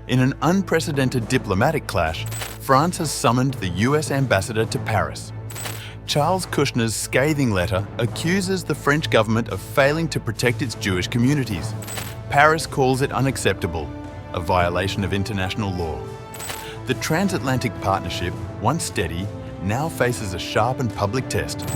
In an unprecedented diplomatic clash, France has summoned the US Ambassador to Paris. Charles Kushner's scathing letter accuses the French government of failing to protect its Jewish communities. Paris calls it unacceptable, a violation of international law. The transatlantic partnership, once steady, now faces a sharpened public test.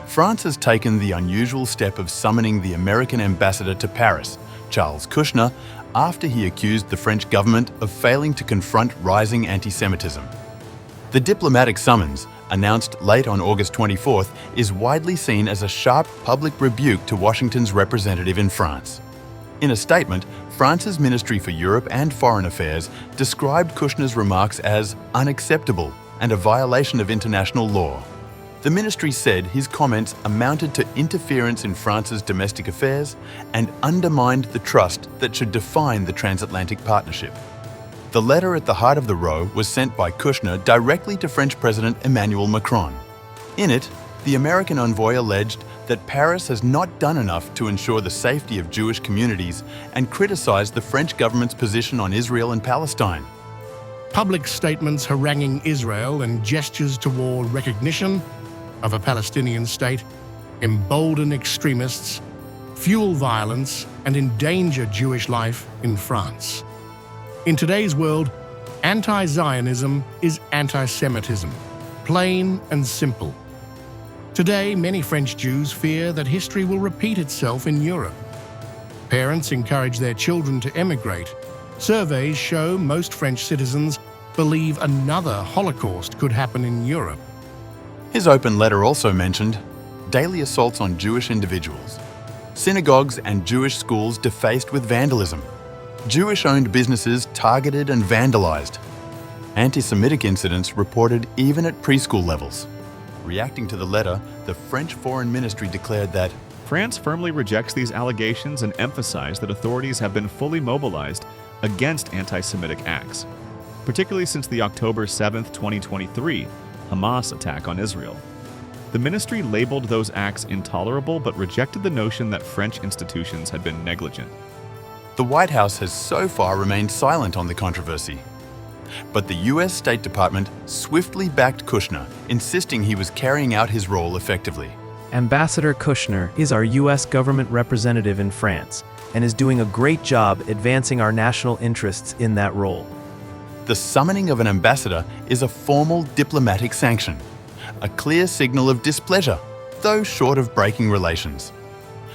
France has taken the unusual step of summoning the American ambassador to Paris, Charles Kushner, after he accused the French government of failing to confront rising anti-Semitism. The diplomatic summons, announced late on August 24th, is widely seen as a sharp public rebuke to Washington's representative in France. In a statement, France's Ministry for Europe and Foreign Affairs described Kushner's remarks as unacceptable and a violation of international law. The ministry said his comments amounted to interference in France's domestic affairs and undermined the trust that should define the transatlantic partnership. The letter at the heart of the row was sent by Kushner directly to French President Emmanuel Macron. In it, the American envoy alleged that Paris has not done enough to ensure the safety of Jewish communities and criticized the French government's position on Israel and Palestine. Public statements haranguing Israel and gestures toward recognition of a Palestinian state embolden extremists, fuel violence, and endanger Jewish life in France. In today's world, anti-Zionism is anti-Semitism, plain and simple. Today, many French Jews fear that history will repeat itself in Europe. Parents encourage their children to emigrate. Surveys show most French citizens believe another Holocaust could happen in Europe. His open letter also mentioned daily assaults on Jewish individuals, synagogues and Jewish schools defaced with vandalism, Jewish-owned businesses targeted and vandalized, anti-Semitic incidents reported even at preschool levels. Reacting to the letter, the French Foreign Ministry declared that France firmly rejects these allegations and emphasized that authorities have been fully mobilized against anti-Semitic acts, particularly since the October 7, 2023, Hamas attack on Israel. The ministry labeled those acts intolerable but rejected the notion that French institutions had been negligent. the White House has so far remained silent on the controversy. But the US State Department swiftly backed Kushner, insisting he was carrying out his role effectively. Ambassador Kushner is our U.S. government representative in France and is doing a great job advancing our national interests in that role. The summoning of an ambassador is a formal diplomatic sanction, a clear signal of displeasure, though short of breaking relations.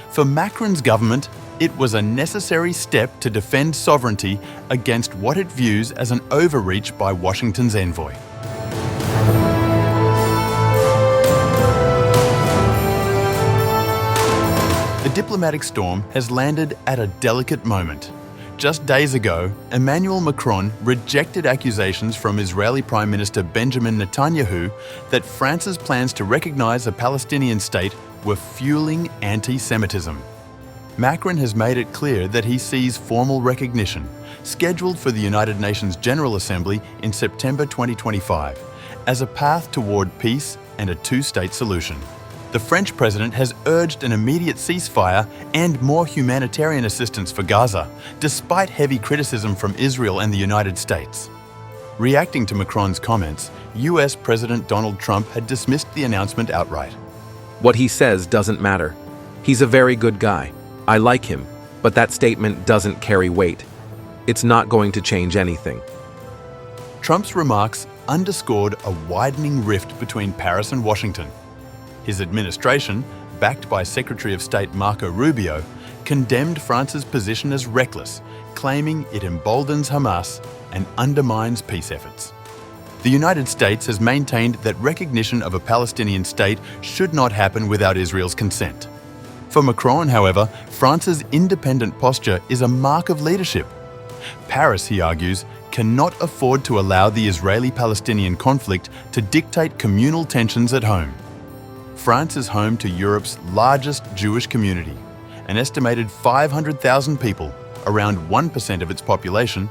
For Macron's government, it was a necessary step to defend sovereignty against what it views as an overreach by Washington's envoy. The diplomatic storm has landed at a delicate moment. Just days ago, Emmanuel Macron rejected accusations from Israeli Prime Minister Benjamin Netanyahu that France's plans to recognize a Palestinian state were fueling anti-Semitism. Macron has made it clear that he sees formal recognition, scheduled for the United Nations General Assembly in September 2025, as a path toward peace and a two-state solution. The French president has urged an immediate ceasefire and more humanitarian assistance for Gaza, despite heavy criticism from Israel and the United States. Reacting to Macron's comments, US President Donald Trump had dismissed the announcement outright. What he says doesn't matter. He's a very good guy. I like him, but that statement doesn't carry weight. It's not going to change anything. Trump's remarks underscored a widening rift between Paris and Washington. His administration, backed by Secretary of State Marco Rubio, condemned France's position as reckless, claiming it emboldens Hamas and undermines peace efforts. The United States has maintained that recognition of a Palestinian state should not happen without Israel's consent. For Macron, however, France's independent posture is a mark of leadership. Paris, he argues, cannot afford to allow the Israeli-Palestinian conflict to dictate communal tensions at home. France is home to Europe's largest Jewish community, an estimated 500,000 people, around 1% of its population,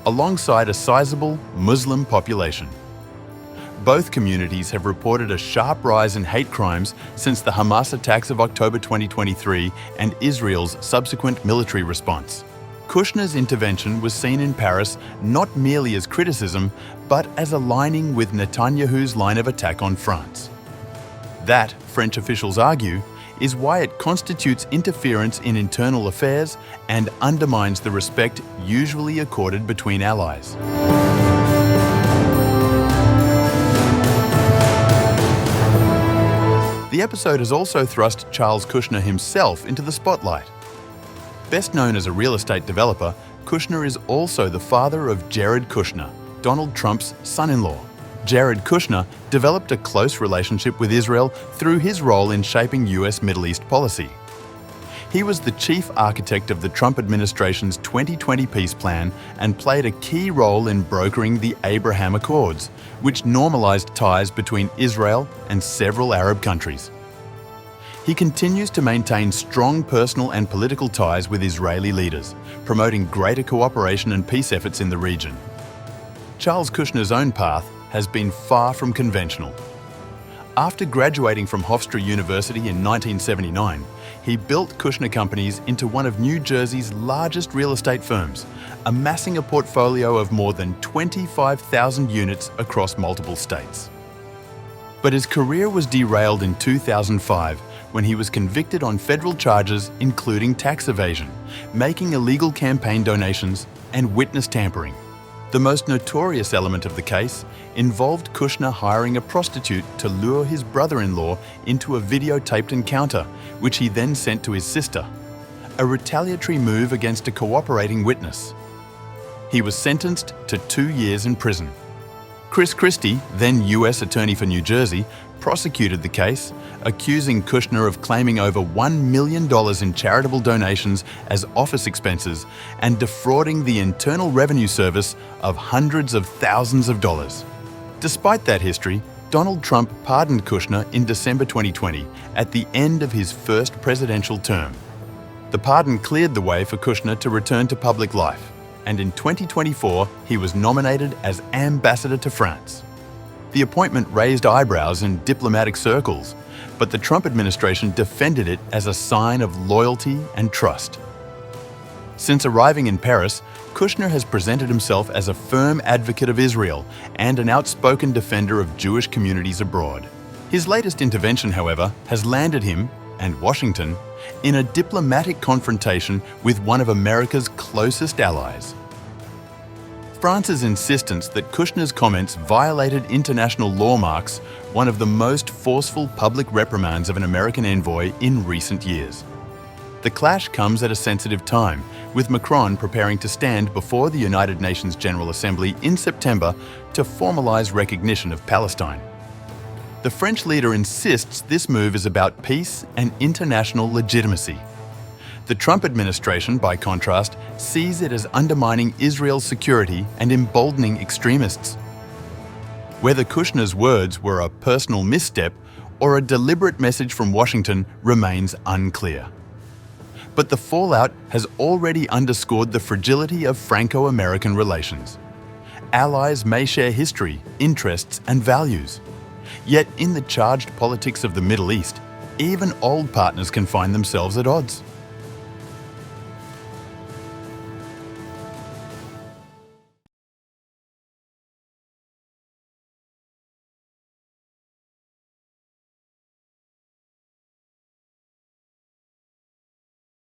alongside a sizable Muslim population. Both communities have reported a sharp rise in hate crimes since the Hamas attacks of October 2023 and Israel's subsequent military response. Kushner's intervention was seen in Paris not merely as criticism, but as aligning with Netanyahu's line of attack on France. That, French officials argue, is why it constitutes interference in internal affairs and undermines the respect usually accorded between allies. The episode has also thrust Charles Kushner himself into the spotlight. Best known as a real estate developer, Kushner is also the father of Jared Kushner, Donald Trump's son-in-law. Jared Kushner developed a close relationship with Israel through his role in shaping US Middle East policy. He was the chief architect of the Trump administration's 2020 peace plan and played a key role in brokering the Abraham Accords, which normalized ties between Israel and several Arab countries. He continues to maintain strong personal and political ties with Israeli leaders, promoting greater cooperation and peace efforts in the region. Charles Kushner's own path has been far from conventional. After graduating from Hofstra University in 1979, he built Kushner Companies into one of New Jersey's largest real estate firms, amassing a portfolio of more than 25,000 units across multiple states. But his career was derailed in 2005 when he was convicted on federal charges including tax evasion, making illegal campaign donations, and witness tampering. The most notorious element of the case involved Kushner hiring a prostitute to lure his brother-in-law into a videotaped encounter, which he then sent to his sister, a retaliatory move against a cooperating witness. He was sentenced to 2 years in prison. Chris Christie, then US Attorney for New Jersey, prosecuted the case, accusing Kushner of claiming over $1 million in charitable donations as office expenses and defrauding the Internal Revenue Service of hundreds of thousands of dollars. Despite that history, Donald Trump pardoned Kushner in December 2020 at the end of his first presidential term. The pardon cleared the way for Kushner to return to public life, and in 2024 he was nominated as Ambassador to France. The appointment raised eyebrows in diplomatic circles, but the Trump administration defended it as a sign of loyalty and trust. Since arriving in Paris, Kushner has presented himself as a firm advocate of Israel and an outspoken defender of Jewish communities abroad. His latest intervention, however, has landed him, and Washington, in a diplomatic confrontation with one of America's closest allies. France's insistence that Kushner's comments violated international law marks one of the most forceful public reprimands of an American envoy in recent years. The clash comes at a sensitive time, with Macron preparing to stand before the United Nations General Assembly in September to formalize recognition of Palestine. The French leader insists this move is about peace and international legitimacy. The Trump administration, by contrast, sees it as undermining Israel's security and emboldening extremists. Whether Kushner's words were a personal misstep or a deliberate message from Washington remains unclear. But the fallout has already underscored the fragility of Franco-American relations. Allies may share history, interests, and values. Yet in the charged politics of the Middle East, even old partners can find themselves at odds.